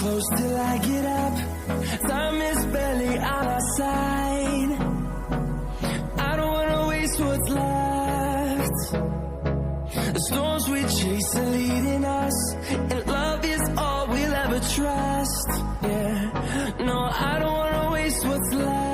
Close till I get up. Time is barely on our side. I don't wanna waste what's left. The storms we chase are leading us, and love is all we'll ever trust. Yeah, no, I don't wanna waste what's left.